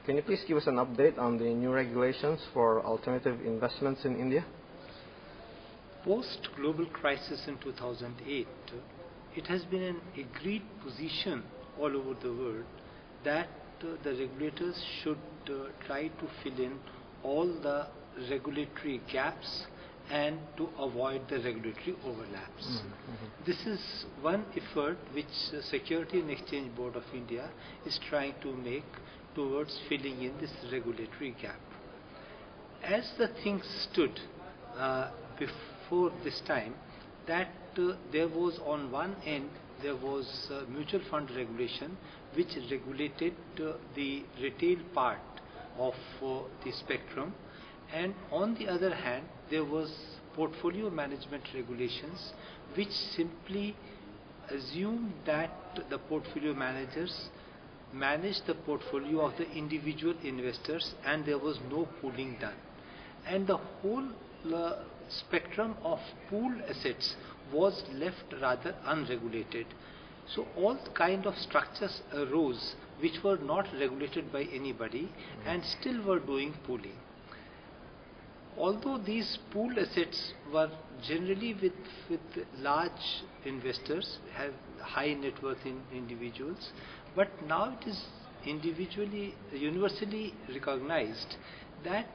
Can you please give us an update on the new regulations for alternative investments in India? Post-global crisis in 2008, it has been an agreed position all over the world that the regulators should try to fill in all the regulatory gaps and to avoid the regulatory overlaps. This is one effort which Securities and Exchange Board of India is trying to make towards filling in this regulatory gap. As the things stood before this time, that there was on one end there was mutual fund regulation which regulated the retail part of the spectrum, and on the other hand there was portfolio management regulations which simply assumed that the portfolio managers manage the portfolio of the individual investors and there was no pooling done, and the whole spectrum of pooled assets was left rather unregulated. So all kind of structures arose which were not regulated by anybody and still were doing pooling. Although these pooled assets were generally with large investors, have high net worth in individuals, but now it is universally recognized that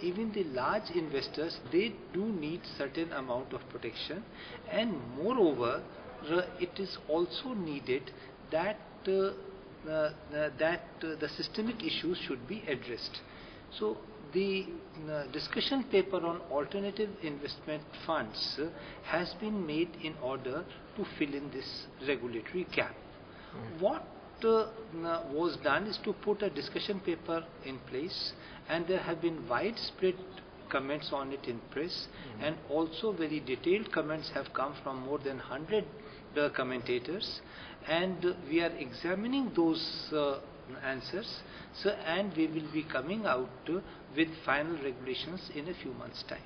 even the large investors, they do need certain amount of protection, and moreover it is also needed that the systemic issues should be addressed. So the discussion paper on alternative investment funds has been made in order to fill in this regulatory gap. What was done is to put a discussion paper in place, and there have been widespread comments on it in press, and also very detailed comments have come from more than 100 commentators, and we are examining those answers, and we will be coming out with final regulations in a few months' time.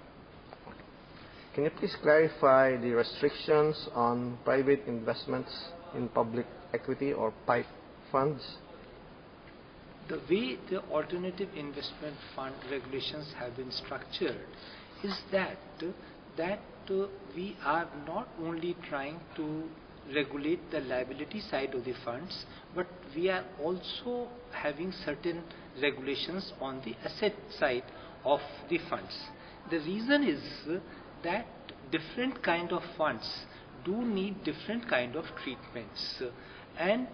Can you please clarify the restrictions on private investments in public equity or PIPE funds? The way the alternative investment fund regulations have been structured is that we are not only trying to regulate the liability side of the funds, but we are also having certain regulations on the asset side of the funds. The reason is that different kind of funds do need different kind of treatments, and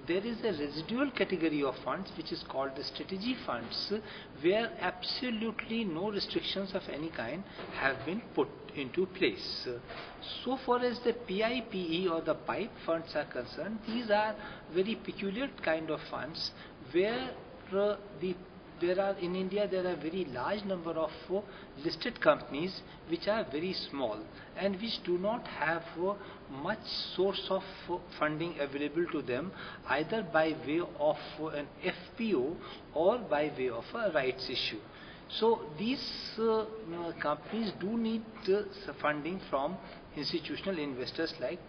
there is a residual category of funds which is called the strategy funds, where absolutely no restrictions of any kind have been put into place. So far as the PIPE or the PIPE funds are concerned, these are very peculiar kind of funds where in India there are very large number of listed companies which are very small and which do not have much source of funding available to them, either by way of an FPO or by way of a rights issue. So these companies do need funding from institutional investors like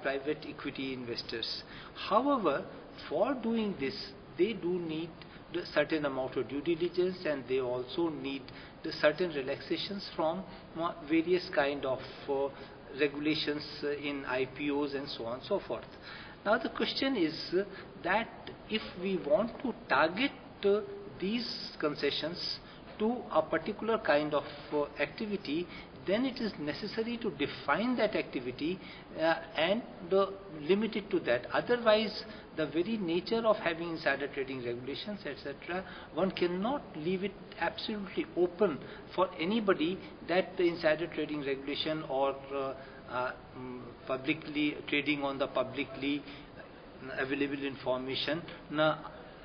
private equity investors. However, for doing this, they do need a certain amount of due diligence, and they also need certain relaxations from various kind of regulations in IPOs and so on and so forth. Now the question is that if we want to target these concessions to a particular kind of activity, then it is necessary to define that activity and limit it to that. Otherwise, the very nature of having insider trading regulations, etc., one cannot leave it absolutely open for anybody that the insider trading regulation or publicly trading on the publicly available information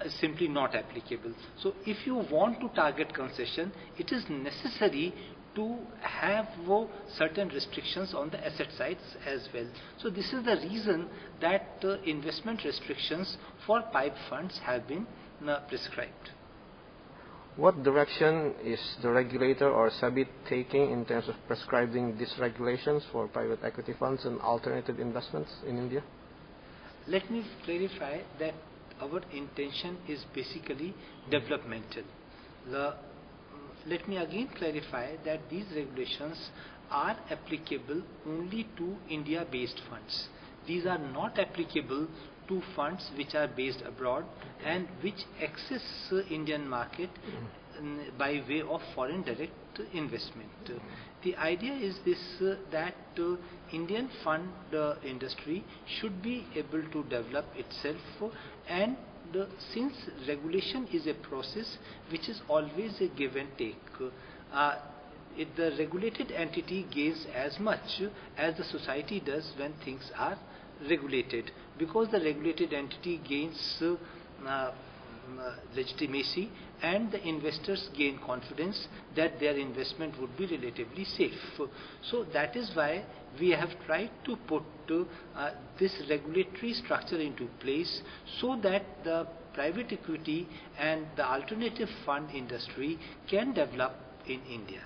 is simply not applicable. So if you want to target concession, it is necessary to have certain restrictions on the asset sides as well. So this is the reason that investment restrictions for PIPE funds have been prescribed. What direction is the regulator or SEBI taking in terms of prescribing these regulations for private equity funds and alternative investments in India? Let me clarify that our intention is basically developmental. Let me again clarify that these regulations are applicable only to India-based funds. These are not applicable to funds which are based abroad and which access Indian market by way of foreign direct investment. The idea is this, that Indian fund industry should be able to develop itself, and since regulation is a process which is always a give and take, the regulated entity gains as much as the society does when things are regulated, because the regulated entity gains legitimacy and the investors gain confidence that their investment would be relatively safe. So that is why we have tried to put this regulatory structure into place so that the private equity and the alternative fund industry can develop in India.